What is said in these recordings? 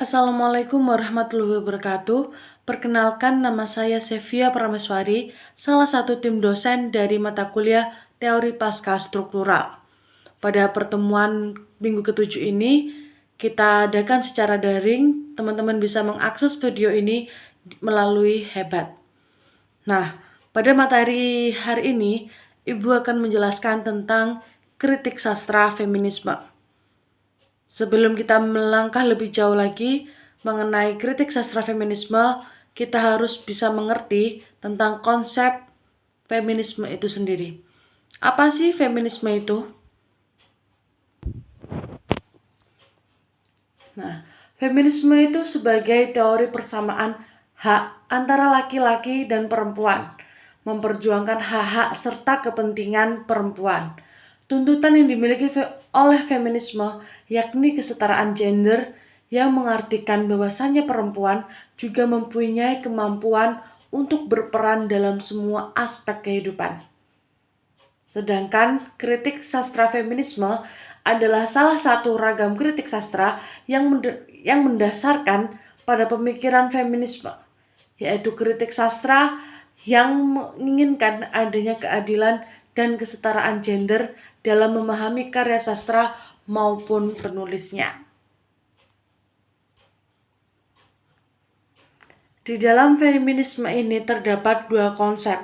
Assalamualaikum warahmatullahi wabarakatuh. Perkenalkan, nama saya Sevia Prameswari, salah satu tim dosen dari mata kuliah Teori Pasca Struktural. Pada pertemuan minggu ke-7 ini, kita adakan secara daring. Teman-teman bisa mengakses video ini melalui Hebat. Nah, pada materi hari ini, Ibu akan menjelaskan tentang kritik sastra feminisme. Sebelum kita melangkah lebih jauh lagi mengenai kritik sastra feminisme, kita harus bisa mengerti tentang konsep feminisme itu sendiri. Apa sih feminisme itu? Nah, feminisme itu sebagai teori persamaan hak antara laki-laki dan perempuan, memperjuangkan hak-hak serta kepentingan perempuan. Tuntutan yang dimiliki oleh feminisme yakni kesetaraan gender yang mengartikan bahwasannya perempuan juga mempunyai kemampuan untuk berperan dalam semua aspek kehidupan. Sedangkan kritik sastra feminisme adalah salah satu ragam kritik sastra yang mendasarkan pada pemikiran feminisme, yaitu kritik sastra yang menginginkan adanya keadilan dan kesetaraan gender dalam memahami karya sastra maupun penulisnya. Di dalam feminisme ini terdapat dua konsep.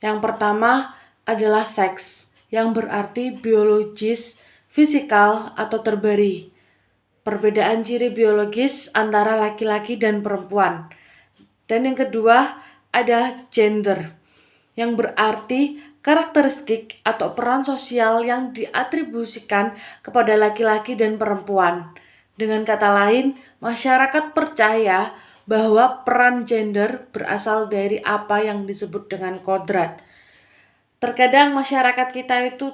Yang pertama adalah seks, yang berarti biologis, fisikal, atau terbari. Perbedaan ciri biologis antara laki-laki dan perempuan. Dan yang kedua ada gender, yang berarti karakteristik atau peran sosial yang diatribusikan kepada laki-laki dan perempuan. Dengan kata lain, masyarakat percaya bahwa peran gender berasal dari apa yang disebut dengan kodrat. Terkadang masyarakat kita itu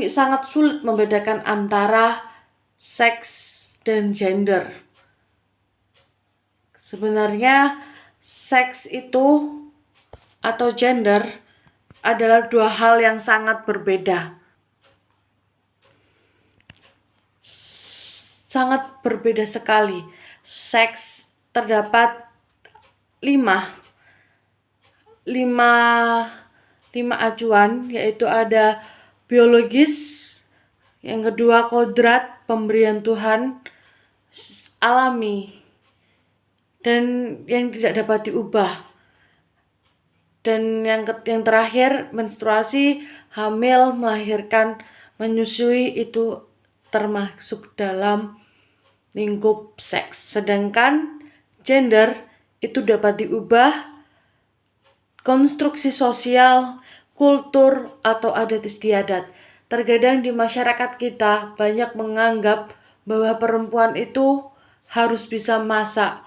sangat sulit membedakan antara seks dan gender. Sebenarnya seks itu atau gender adalah dua hal yang sangat berbeda. Sangat berbeda sekali. Seks terdapat lima acuan, yaitu ada biologis, yang kedua kodrat, pemberian Tuhan, alami, dan yang tidak dapat diubah. Dan yang terakhir, menstruasi, hamil, melahirkan, menyusui, itu termasuk dalam lingkup seks. Sedangkan gender itu dapat diubah, konstruksi sosial, kultur, atau adat istiadat. Terkadang di masyarakat kita banyak menganggap bahwa perempuan itu harus bisa masak,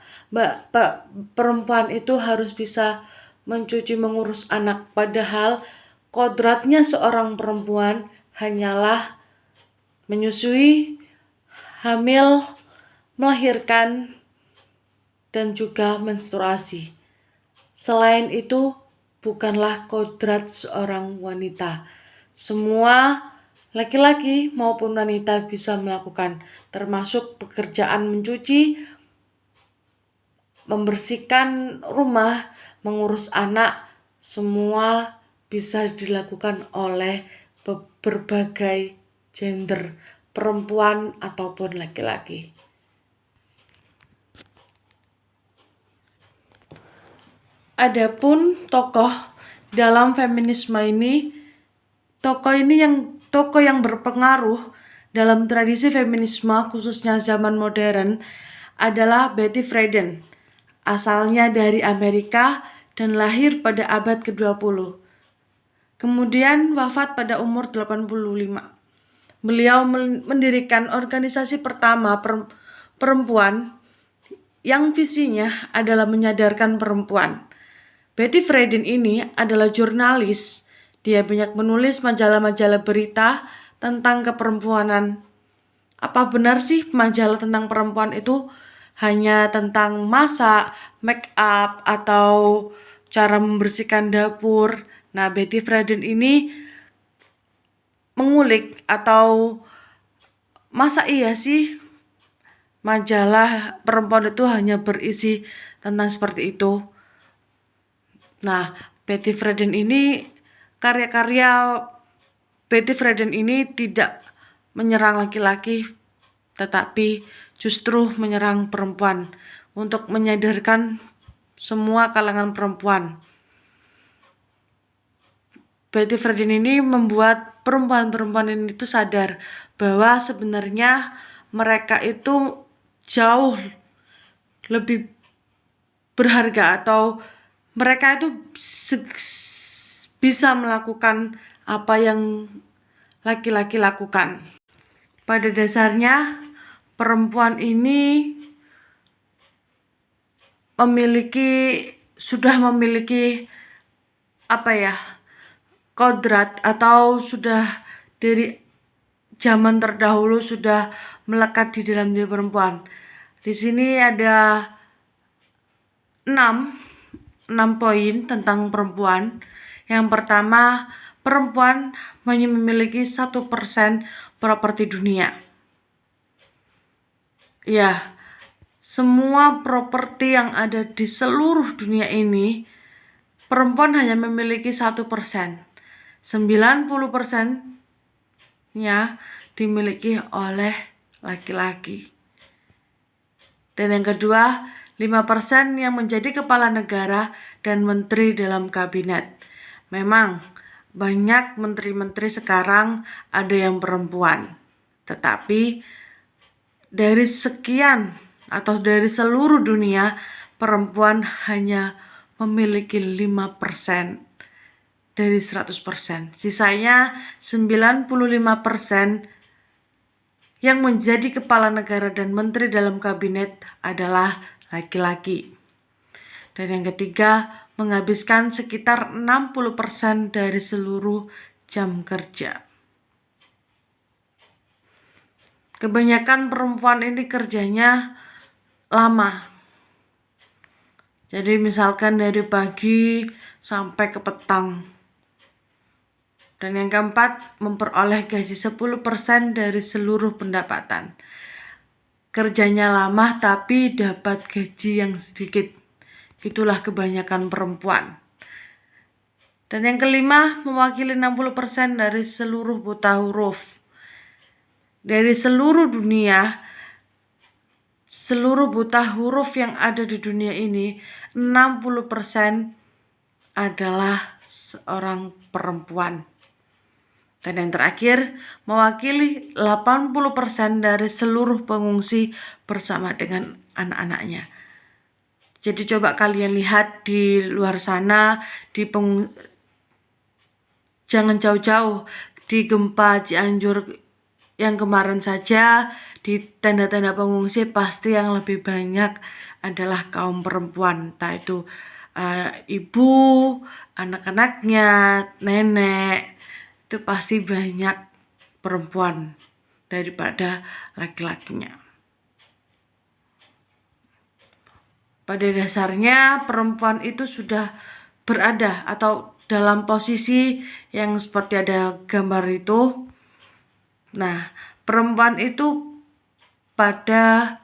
perempuan itu harus bisa mencuci, mengurus anak, padahal kodratnya seorang perempuan hanyalah menyusui, hamil, melahirkan, dan juga menstruasi. Selain itu, bukanlah kodrat seorang wanita. Semua laki-laki maupun wanita bisa melakukan, termasuk pekerjaan mencuci, membersihkan rumah, mengurus anak, semua bisa dilakukan oleh berbagai gender, perempuan ataupun laki-laki. Adapun tokoh dalam feminisme ini, tokoh yang berpengaruh dalam tradisi feminisme khususnya zaman modern adalah Betty Friedan. Asalnya dari Amerika dan lahir pada abad ke-20. Kemudian wafat pada umur 85. Beliau mendirikan organisasi pertama perempuan yang visinya adalah menyadarkan perempuan. Betty Friedan ini adalah jurnalis. Dia banyak menulis majalah-majalah berita tentang keperempuanan. Apa benar sih majalah tentang perempuan itu hanya tentang masak, make up, atau cara membersihkan dapur? Nah, Betty Friedan ini mengulik atau masa iya sih majalah perempuan itu hanya berisi tentang seperti itu. Nah, karya-karya Betty Friedan ini tidak menyerang laki-laki, tetapi justru menyerang perempuan untuk menyadarkan semua kalangan perempuan. Betty Friedan ini membuat perempuan-perempuan ini itu sadar bahwa sebenarnya mereka itu jauh lebih berharga, atau mereka itu bisa melakukan apa yang laki-laki lakukan. Pada dasarnya perempuan ini sudah memiliki kodrat, atau sudah dari zaman terdahulu sudah melekat di dalam diri perempuan. Di sini ada 6 poin tentang perempuan. Yang pertama, perempuan hanya memiliki 1% properti dunia. Ya, semua properti yang ada di seluruh dunia ini, perempuan hanya memiliki 1%. 90%-nya dimiliki oleh laki-laki. Dan yang kedua, 5% yang menjadi kepala negara dan menteri dalam kabinet. Memang banyak menteri-menteri sekarang ada yang perempuan, tetapi dari sekian atau dari seluruh dunia, perempuan hanya memiliki 5% dari 100%. Sisanya 95% yang menjadi kepala negara dan menteri dalam kabinet adalah laki-laki. Dan yang ketiga, menghabiskan sekitar 60% dari seluruh jam kerja. Kebanyakan perempuan ini kerjanya lama. Jadi misalkan dari pagi sampai ke petang. Dan yang keempat, memperoleh gaji 10% dari seluruh pendapatan. Kerjanya lama tapi dapat gaji yang sedikit. Itulah kebanyakan perempuan. Dan yang kelima, mewakili 60% dari seluruh buta huruf. Dari seluruh dunia, seluruh buta huruf yang ada di dunia ini, 60% adalah seorang perempuan. Dan yang terakhir, mewakili 80% dari seluruh pengungsi bersama dengan anak-anaknya. Jadi coba kalian lihat di luar sana, jangan jauh-jauh, di gempa Cianjur yang kemarin saja, di tenda-tenda pengungsi pasti yang lebih banyak adalah kaum perempuan, entah itu ibu, anak-anaknya, nenek, itu pasti banyak perempuan daripada laki-lakinya. Pada dasarnya perempuan itu sudah berada atau dalam posisi yang seperti ada gambar itu. Nah, perempuan itu pada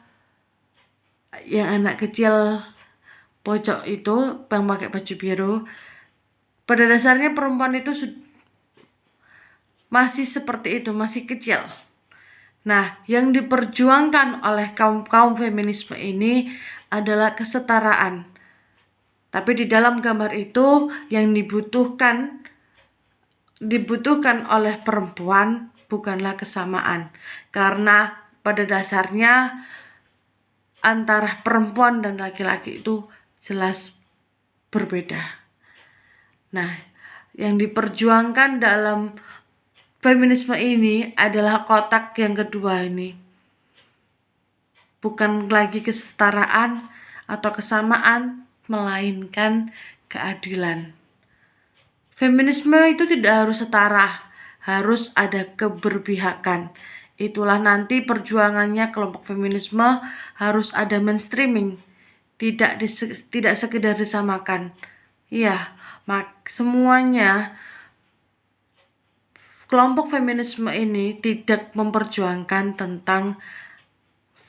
yang anak kecil pojok itu yang pakai baju biru, pada dasarnya perempuan itu masih seperti itu, masih kecil. Nah, yang diperjuangkan oleh kaum feminisme ini adalah kesetaraan. Tapi di dalam gambar itu yang dibutuhkan oleh perempuan bukanlah kesamaan. Karena pada dasarnya antara perempuan dan laki-laki itu jelas berbeda. Nah, yang diperjuangkan dalam feminisme ini adalah kotak yang kedua ini. Bukan lagi kesetaraan atau kesamaan, melainkan keadilan. Feminisme itu tidak harus setara, harus ada keberpihakan. Itulah nanti perjuangannya kelompok feminisme, harus ada mainstreaming, tidak sekedar disamakan. Iya, semuanya kelompok feminisme ini tidak memperjuangkan tentang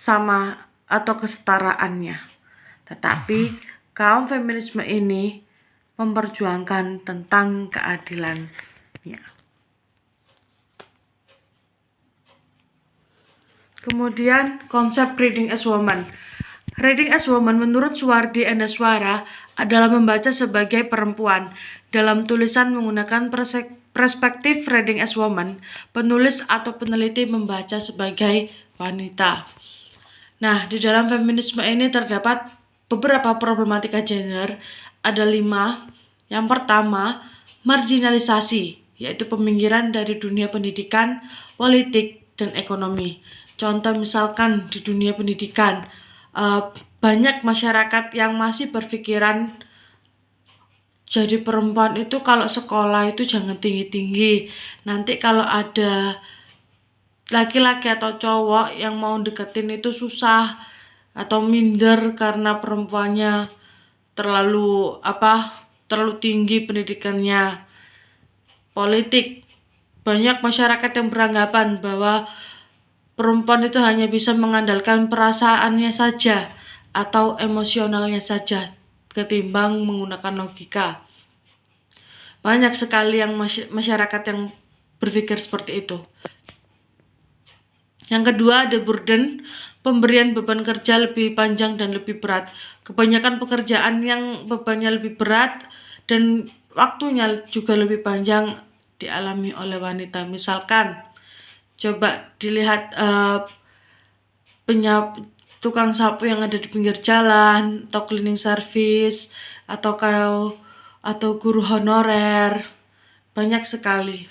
sama atau kesetaraannya. Tetapi kaum feminisme ini memperjuangkan tentang keadilannya. Kemudian konsep reading as woman. Reading as woman menurut Suwardi Endaswara adalah membaca sebagai perempuan. Dalam tulisan menggunakan perspektif reading as woman, penulis atau peneliti membaca sebagai wanita. Nah, di dalam feminisme ini terdapat beberapa problematika gender, ada 5. Yang pertama, marginalisasi, yaitu peminggiran dari dunia pendidikan, politik, dan ekonomi. Contoh misalkan di dunia pendidikan, banyak masyarakat yang masih berpikiran jadi perempuan itu kalau sekolah itu jangan tinggi-tinggi. Nanti kalau ada laki-laki atau cowok yang mau deketin itu susah atau minder karena perempuannya terlalu tinggi pendidikannya. Politik, banyak masyarakat yang beranggapan bahwa perempuan itu hanya bisa mengandalkan perasaannya saja atau emosionalnya saja ketimbang menggunakan logika. Banyak sekali yang masyarakat yang berpikir seperti itu. Yang kedua, ada burden, pemberian beban kerja lebih panjang dan lebih berat. Kebanyakan pekerjaan yang bebannya lebih berat dan waktunya juga lebih panjang dialami oleh wanita. Misalkan, coba dilihat tukang sapu yang ada di pinggir jalan, atau cleaning service, atau guru honorer. Banyak sekali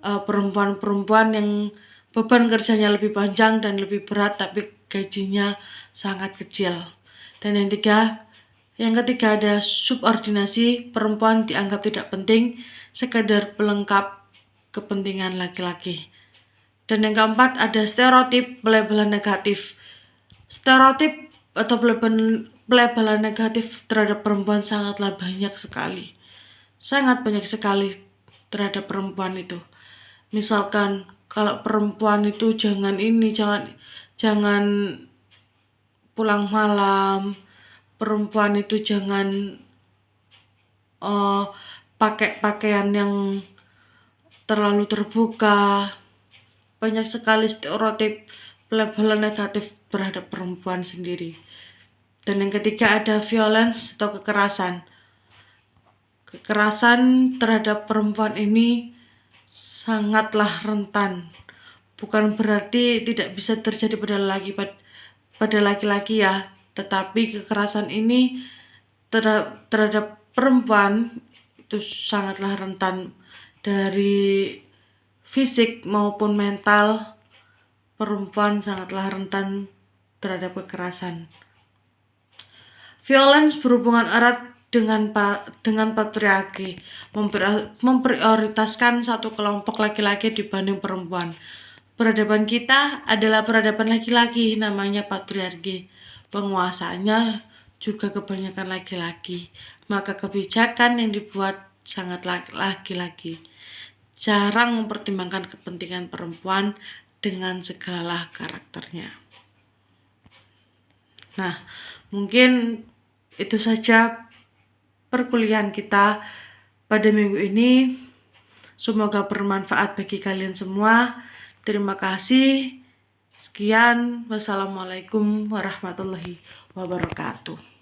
perempuan-perempuan yang beban kerjanya lebih panjang dan lebih berat, tapi gajinya sangat kecil. Dan yang ketiga ada subordinasi, perempuan dianggap tidak penting, sekadar pelengkap kepentingan laki-laki. Dan yang keempat ada stereotip, pelabelan negatif. Stereotip atau pelabelan negatif terhadap perempuan sangatlah banyak sekali. Sangat banyak sekali terhadap perempuan itu. Misalkan kalau perempuan itu jangan pulang malam, perempuan itu jangan pakai pakaian yang terlalu terbuka. Banyak sekali stereotip pelabelan negatif terhadap perempuan sendiri. Dan yang ketiga ada violence atau kekerasan. Kekerasan terhadap perempuan ini sangatlah rentan. Bukan berarti tidak bisa terjadi pada laki-laki ya, tetapi kekerasan ini terhadap perempuan itu sangatlah rentan, dari fisik maupun mental. Perempuan sangatlah rentan terhadap kekerasan. Violence berhubungan erat dengan patriarki, memprioritaskan satu kelompok laki-laki dibanding perempuan. Peradaban kita adalah peradaban laki-laki, namanya patriarki. Penguasanya juga kebanyakan laki-laki, maka kebijakan yang dibuat sangat laki-laki. Jarang mempertimbangkan kepentingan perempuan dengan segala karakternya. Nah, mungkin itu saja perkuliahan kita pada minggu ini. Semoga bermanfaat bagi kalian semua. Terima kasih. Sekian. Wassalamualaikum warahmatullahi wabarakatuh.